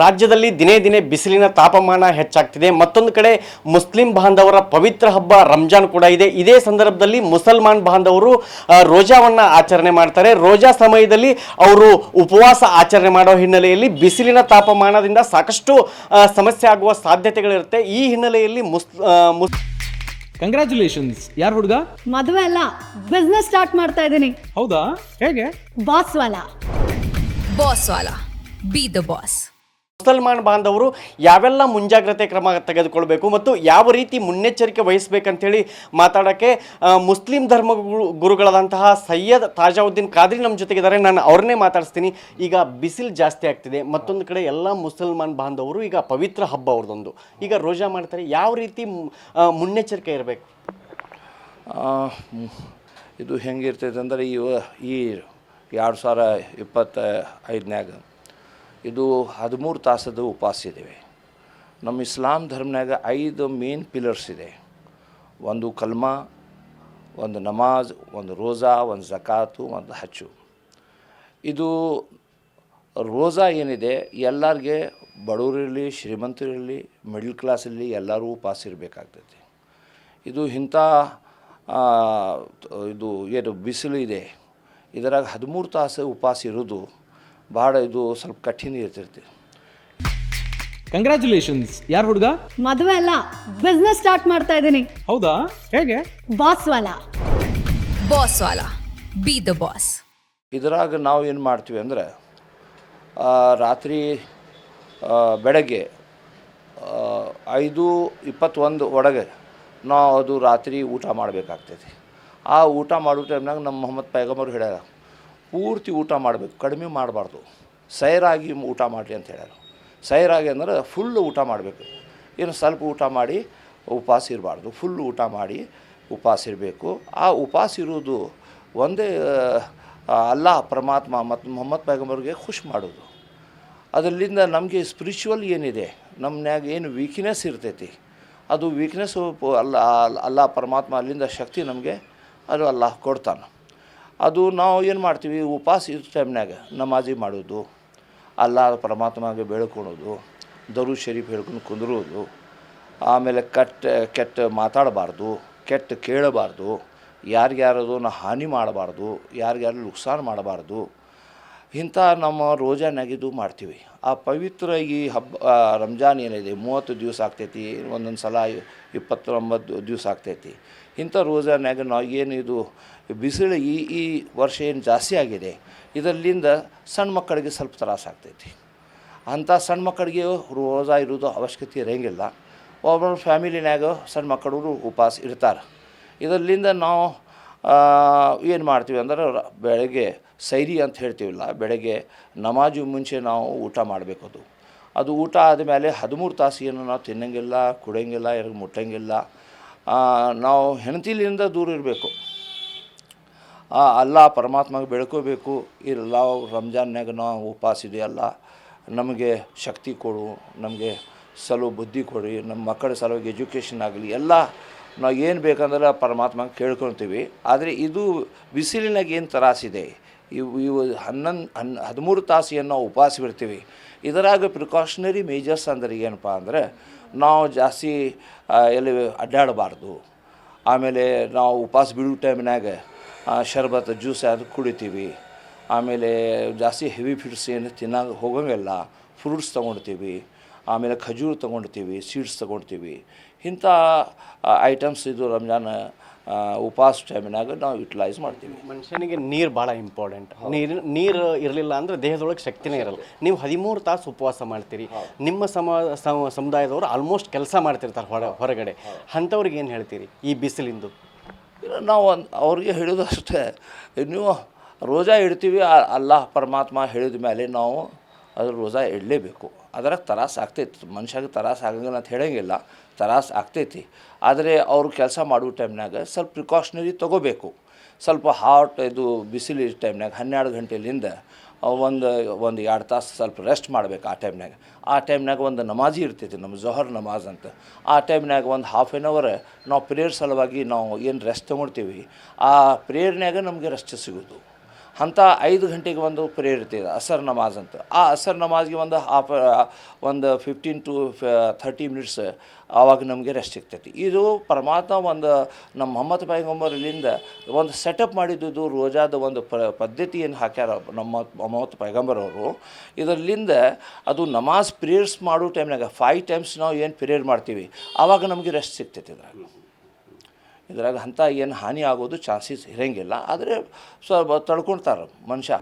ರಾಜ್ಯದಲ್ಲಿ ದಿನೇ ದಿನೇ ಬಿಸಿಲಿನ ತಾಪಮಾನ ಹೆಚ್ಚಾಗ್ತಿದೆ. ಮತ್ತೊಂದು ಕಡೆ ಮುಸ್ಲಿಂ ಬಾಂಧವರ ಪವಿತ್ರ ಹಬ್ಬ ರಂಜಾನ್ ಕೂಡ ಇದೆ. ಇದೇ ಸಂದರ್ಭದಲ್ಲಿ ಮುಸಲ್ಮಾನ್ ಬಾಂಧವರು ರೋಜಾವನ್ನು ಆಚರಣೆ ಮಾಡ್ತಾರೆ. ರೋಜಾ ಸಮಯದಲ್ಲಿ ಅವರು ಉಪವಾಸ ಆಚರಣೆ ಮಾಡೋ ಹಿನ್ನೆಲೆಯಲ್ಲಿ ಬಿಸಿಲಿನ ತಾಪಮಾನದಿಂದ ಸಾಕಷ್ಟು ಸಮಸ್ಯೆ ಆಗುವ ಸಾಧ್ಯತೆಗಳಿರುತ್ತೆ. ಈ ಹಿನ್ನೆಲೆಯಲ್ಲಿ ಕಂಗ್ರ್ಯಾಚುಲೇಷನ್ಸ್. ಯಾರು ಹುಡುಗ? ಮದುವೆ ಅಲ್ಲ, ಬಿಸ್ನೆಸ್ ಸ್ಟಾರ್ಟ್ ಮಾಡ್ತಾ ಇದ್ದೀನಿ. ಹೌದಾ? ಹೇಗೆ? ಬಾಸ್ ವಾಲಾ. ಬಾಸ್ ವಾಲಾ, ಬಿ ದ ಬಾಸ್. ಮುಸಲ್ಮಾನ್ ಬಾಂಧವರು ಯಾವೆಲ್ಲ ಮುಂಜಾಗ್ರತೆ ಕ್ರಮ ತೆಗೆದುಕೊಳ್ಬೇಕು ಮತ್ತು ಯಾವ ರೀತಿ ಮುನ್ನೆಚ್ಚರಿಕೆ ವಹಿಸಬೇಕಂತೇಳಿ ಮಾತಾಡೋಕ್ಕೆ ಮುಸ್ಲಿಂ ಧರ್ಮ ಗುರುಗಳಾದಂತಹ ಸೈಯದ್ ತಾಜಾವುದ್ದೀನ್ ಖಾದ್ರಿ ನಮ್ಮ ಜೊತೆಗಿದ್ದಾರೆ. ನಾನು ಅವ್ರನ್ನೇ ಮಾತಾಡಿಸ್ತೀನಿ. ಈಗ ಬಿಸಿಲು ಜಾಸ್ತಿ ಆಗ್ತಿದೆ, ಮತ್ತೊಂದು ಕಡೆ ಎಲ್ಲ ಮುಸಲ್ಮಾನ್ ಬಾಂಧವರು ಈಗ ಪವಿತ್ರ ಹಬ್ಬ ಅವ್ರದ್ದೊಂದು ಈಗ ರೋಜಾ ಮಾಡ್ತಾರೆ. ಯಾವ ರೀತಿ ಮುನ್ನೆಚ್ಚರಿಕೆ ಇರಬೇಕು? ಇದು ಹೆಂಗಿರ್ತೈತೆ ಅಂದರೆ ಈ 2025ನ್ಯಾಗ ಇದು 13 ತಾಸದ ಉಪವಾಸ ಇದ್ದೇವೆ. ನಮ್ಮ ಇಸ್ಲಾಂ ಧರ್ಮನಾಗ 5 ಮೇನ್ ಪಿಲ್ಲರ್ಸ್ ಇದೆ. ಒಂದು ಕಲ್ಮಾ, ಒಂದು ನಮಾಜ್, ಒಂದು ರೋಜಾ, ಒಂದು ಝಕಾತು, ಒಂದು ಹಚ್ಚು. ಇದು ರೋಜಾ ಏನಿದೆ ಎಲ್ಲರಿಗೆ, ಬಡವರಿರಲಿ ಶ್ರೀಮಂತರಿರಲಿ ಮಿಡ್ಲ್ ಕ್ಲಾಸಲ್ಲಿ ಎಲ್ಲರೂ ಉಪವಾಸ ಇರಬೇಕಾಗ್ತೈತಿ. ಇದು ಇಂಥ ಇದು ಏನು ಬಿಸಿಲು ಇದೆ ಇದರಾಗ 13 ತಾಸು ಉಪವಾಸ ಇರೋದು ಭಾಳ ಇದು ಸ್ವಲ್ಪ ಕಠಿಣ ಇರ್ತೈತಿ. ಕಂಗ್ರ್ಯಾಚುಲೇಷನ್ಸ್. ಯಾರು ಹುಡುಗ? ಮದುವೆ ಅಲ್ಲ, ಬಿಸ್ನೆಸ್ ಸ್ಟಾರ್ಟ್ ಮಾಡ್ತಾ ಇದ್ದೀನಿ. ಹೌದಾ? ಹೇಗೆ? ಬಾಸ್ ವಾಲಾ. ಬಾಸ್ ವಾಲಾ, ಬಿ ದ ಬಾಸ್. ಇದರಾಗ ನಾವು ಏನು ಮಾಡ್ತೀವಿ ಅಂದರೆ ರಾತ್ರಿ ಬೆಳಗ್ಗೆ 5:21 ಒಳಗೆ ನಾವು ಅದು ರಾತ್ರಿ ಊಟ ಮಾಡಬೇಕಾಗ್ತೈತಿ. ಆ ಊಟ ಮಾಡೋ ಟೈಮ್ನಾಗ ನಮ್ಮ ಮೊಹಮ್ಮದ್ ಪೈಗಂಬರ್ ಹೇಳ್ಯಾರ, ಪೂರ್ತಿ ಊಟ ಮಾಡಬೇಕು, ಕಡಿಮೆ ಮಾಡಬಾರ್ದು, ಸೈರಾಗಿ ಊಟ ಮಾಡಲಿ ಅಂತ ಹೇಳ್ಯಾರ. ಸೈರಾಗಿ ಅಂದ್ರೆ ಫುಲ್ ಊಟ ಮಾಡಬೇಕು, ಏನು ಸ್ವಲ್ಪ ಊಟ ಮಾಡಿ ಉಪವಾಸ ಇರಬಾರ್ದು, ಫುಲ್ ಊಟ ಮಾಡಿ ಉಪವಾಸ ಇರಬೇಕು. ಆ ಉಪವಾಸ ಇರೋದು ಒಂದೇ ಅಲ್ಲಾಹ್ ಪರಮಾತ್ಮ ಮತ್ತು ಮೊಹಮ್ಮದ್ ಪೈಗಂಬರ್ಗೆ ಖುಷಿ ಮಾಡೋದು. ಅದರಿಂದ ನಮಗೆ ಸ್ಪಿರಿಚುವಲ್ ಏನಿದೆ, ನಮ್ಮನ್ಯಾಗ ಏನು ವೀಕ್ನೆಸ್ ಇರ್ತೈತಿ, ಅದು ವೀಕ್ನೆಸ್ಸು ಅಲ್ಲಾಹ್ ಪರಮಾತ್ಮ ಅಲ್ಲಿಂದ ಶಕ್ತಿ ನಮಗೆ ಅದು ಅಲ್ಲಾಹ್ ಕೊಡ್ತಾನೆ. ಅದು ನಾವು ಏನು ಮಾಡ್ತೀವಿ, ಉಪವಾಸ ಇರೋ ಟೈಮ್ನಾಗ ನಮಾಜಿ ಮಾಡೋದು, ಅಲ್ಲಾಹ್ ಪರಮಾತ್ಮಗೆ ಬೇಡ್ಕೊಳೋದು, ದರೂದ್ ಶರೀಫ್ ಹೇಳ್ಕೊಂಡು ಕುಂದ್ರೋದು, ಆಮೇಲೆ ಕೆಟ್ಟ ಮಾತಾಡಬಾರ್ದು, ಕೆಟ್ಟ ಕೇಳಬಾರ್ದು, ಯಾರಿಗ್ಯಾರದನ್ನು ಹಾನಿ ಮಾಡಬಾರ್ದು, ಯಾರಿಗ್ಯಾರು ನುಕ್ಸಾನ್ ಮಾಡಬಾರ್ದು. ಇಂಥ ನಮ್ಮ ರೋಜಾನಾಗಿದ್ದು ಮಾಡ್ತೀವಿ. ಆ ಪವಿತ್ರ ಈ ಹಬ್ಬ ರಂಜಾನ್ ಏನಿದೆ 30 ದಿವಸ ಆಗ್ತೈತಿ, ಒಂದೊಂದು ಸಲ 29 ದಿವಸ ಆಗ್ತೈತಿ. ಇಂಥ ರೋಜಾನಾಗ ನಾವು ಏನು ಇದು ಬಿಸಿಲು ಈ ವರ್ಷ ಏನು ಜಾಸ್ತಿ ಆಗಿದೆ, ಇದರಿಂದ ಸಣ್ಣ ಮಕ್ಕಳಿಗೆ ಸ್ವಲ್ಪ ತ್ರಾಸ ಆಗ್ತೈತಿ. ಅಂಥ ಸಣ್ಣ ಮಕ್ಕಳಿಗೆ ರೋಜಾ ಇರೋದು ಅವಶ್ಯಕತೆ ಇರೋಂಗಿಲ್ಲ. ಒಬ್ಬೊಬ್ಬರು ಫ್ಯಾಮಿಲಿನಾಗ ಸಣ್ಣ ಮಕ್ಕಳು ಉಪವಾಸ ಇರ್ತಾರೆ. ಇದರಿಂದ ನಾವು ಏನು ಮಾಡ್ತೀವಿ ಅಂದ್ರೆ ಬೆಳಗ್ಗೆ ಸೈರಿ ಅಂತ ಹೇಳ್ತೀವಿಲ್ಲ, ಬೆಳಗ್ಗೆ ನಮಾಜು ಮುಂಚೆ ನಾವು ಊಟ ಮಾಡಬೇಕು. ಅದು ಊಟ ಆದಮೇಲೆ 13 ತಾಸು ಏನು ನಾವು ತಿನ್ನಂಗಿಲ್ಲ, ಕುಡಿಯಂಗಿಲ್ಲ, ಯಾರಿಗೆ ಮುಟ್ಟಂಗಿಲ್ಲ. ನಾವು ಹೆಂಡತಿಲಿಂದ ದೂರ ಇರಬೇಕು, ಅಲ್ಲಾಹ್ ಪರಮಾತ್ಮಗೆ ಬೆಳ್ಕೋಬೇಕು. ಇಲ್ಲ ರಂಜಾನ್ಯಾಗ ನಾವು ಉಪವಾಸ ಇದೆಯಲ್ಲ, ನಮಗೆ ಶಕ್ತಿ ಕೊಡು, ನಮಗೆ ಸಲೋ ಬುದ್ಧಿ ಕೊಡಿ, ನಮ್ಮ ಮಕ್ಕಳ ಸಲುವಾಗಿ ಎಜುಕೇಷನ್ ಆಗಲಿ, ಎಲ್ಲ ನಾವು ಏನು ಬೇಕಂದ್ರೆ ಪರಮಾತ್ಮಗೆ ಕೇಳ್ಕೊತೀವಿ. ಆದರೆ ಇದು ಬಿಸಿಲಿನಾಗ ಏನು ತ್ರಾಸಿದೆ, ಇವು 13 ತಾಸು ಏನು ನಾವು ಉಪವಾಸ ಬಿಡ್ತೀವಿ. ಇದರಾಗ ಪ್ರಿಕಾಷನರಿ ಮೇಜರ್ಸ್ ಅಂದ್ರೆ ಏನಪ್ಪ ಅಂದರೆ, ನಾವು ಜಾಸ್ತಿ ಎಲ್ಲಿ ಅಡ್ಡಾಡಬಾರ್ದು. ಆಮೇಲೆ ನಾವು ಉಪವಾಸ ಬಿಡೋ ಟೈಮ್ನಾಗ ಶರ್ಬತ್ ಜ್ಯೂಸ್ ಅದು ಕುಡಿತೀವಿ. ಆಮೇಲೆ ಜಾಸ್ತಿ ಹೆವಿ ಫುಡ್ಸ್ ಏನು ತಿನ್ನೋಕೆ ಹೋಗೋಂಗಿಲ್ಲ, ಫ್ರೂಟ್ಸ್ ತೊಗೊಳ್ತೀವಿ, ಆಮೇಲೆ ಖಜೂರು ತೊಗೊಳ್ತೀವಿ, ಸೀಡ್ಸ್ ತೊಗೊಳ್ತೀವಿ. ಇಂಥ ಐಟಮ್ಸ್ ಇದು ರಂಜಾನ್ ಉಪವಾಸ ಟೈಮಿನಾಗ ನಾವು ಯುಟಿಲೈಸ್ ಮಾಡ್ತೀವಿ. ಮನುಷ್ಯನಿಗೆ ನೀರು ಭಾಳ ಇಂಪಾರ್ಟೆಂಟ್. ನೀರು ಇರಲಿಲ್ಲ ಅಂದರೆ ದೇಹದೊಳಗೆ ಶಕ್ತಿನೇ ಇರಲ್ಲ. ನೀವು 13 ತಾಸು ಉಪವಾಸ ಮಾಡ್ತೀರಿ. ನಿಮ್ಮ ಸಮುದಾಯದವರು ಆಲ್ಮೋಸ್ಟ್ ಕೆಲಸ ಮಾಡ್ತಿರ್ತಾರೆ ಹೊರಗಡೆ. ಅಂಥವ್ರಿಗೆ ಏನು ಹೇಳ್ತೀರಿ ಈ ಬಿಸಿಲಿಂದು? ನಾವು ಅವ್ರಿಗೆ ಹೇಳೋದು ಅಷ್ಟೇ, ನೀವು ರೋಜಾ ಇಡ್ತೀವಿ, ಅಲ್ಲಾಹ್ ಪರಮಾತ್ಮ ಹೇಳಿದ ಮೇಲೆ ನಾವು ಅದ್ರ ರೋಜಾ ಇಡಲೇಬೇಕು. ಅದ್ರಾಗ ತ್ರಾಸ ಆಗ್ತೈತಿ, ಮನುಷ್ಯಗೆ ತ್ರಾಸ ಆಗಂಗಿಲ್ಲ ಅಂತ ಹೇಳೋಂಗಿಲ್ಲ, ತ್ರಾಸ ಆಗ್ತೈತಿ. ಆದರೆ ಅವರು ಕೆಲಸ ಮಾಡೋ ಟೈಮ್ನಾಗ ಸ್ವಲ್ಪ ಪ್ರಿಕಾಷನರಿ ತೊಗೋಬೇಕು. ಸ್ವಲ್ಪ ಹಾಟ್ ಇದು ಬಿಸಿಲು ಟೈಮ್ನಾಗ 12 ಗಂಟೆಲಿಂದ ಒಂದು 2 ತಾಸು ಸ್ವಲ್ಪ ರೆಸ್ಟ್ ಮಾಡಬೇಕು. ಆ ಟೈಮ್ನಾಗ ಒಂದು ನಮಾಜಿ ಇರ್ತೈತಿ, ನಮ್ಮ ಜೊಹರ್ ನಮಾಜ್ ಅಂತ. ಆ ಟೈಮ್ನಾಗ ಒಂದು ½ ಅವರ್ ನಾವು ಪ್ರೇಯರ್ ಸಲುವಾಗಿ ನಾವು ಏನು ರೆಸ್ಟ್ ತೊಗೊಳ್ತೀವಿ, ಆ ಪ್ರೇಯರ್ನಾಗ ನಮಗೆ ರೆಸ್ಟ್ ಸಿಗೋದು. ಅಂಥ 5 ಗಂಟೆಗೆ ಒಂದು ಪ್ರೇಯರ್ ಇರ್ತದೆ ಅಸರ್ ನಮಾಜ್ ಅಂತ. ಆ ಅಸರ್ ನಮಾಜ್ಗೆ ಒಂದು 15 to 30 ಮಿನಿಟ್ಸ್ ಆವಾಗ ನಮಗೆ ರೆಸ್ಟ್ ಸಿಗ್ತೈತಿ. ಇದು ಪರಮಾತ್ಮ ಒಂದು ನಮ್ಮ ಮೊಹಮ್ಮದ್ ಪೈಗಂಬರ್ಲಿಂದ ಒಂದು ಸೆಟಪ್ ಮಾಡಿದ್ದು ರೋಜಾದ ಒಂದು ಪದ್ಧತಿಯನ್ನು ಹಾಕ್ಯಾರ ನಮ್ಮ ಮೊಹಮ್ಮದ್ ಪೈಗಂಬರ್ ಅವರು. ಇದರಲ್ಲಿಂದ ಅದು ನಮಾಜ್ ಪ್ರೇಯರ್ಸ್ ಮಾಡೋ ಟೈಮ್ನಾಗ 5 ಟೈಮ್ಸ್ ನಾವು ಏನು ಪ್ರೇಯರ್ ಮಾಡ್ತೀವಿ ಆವಾಗ ನಮಗೆ ರೆಸ್ಟ್ ಸಿಗ್ತೈತಿ. ಇದ್ರಾಗ ಅಂಥ ಏನು ಹಾನಿ ಆಗೋದು ಚಾನ್ಸಸ್ ಇರೋಂಗಿಲ್ಲ. ಆದರೆ ಸ್ವಲ್ಪ ತಡ್ಕೊಳ್ತಾರೆ ಮನುಷ್ಯ.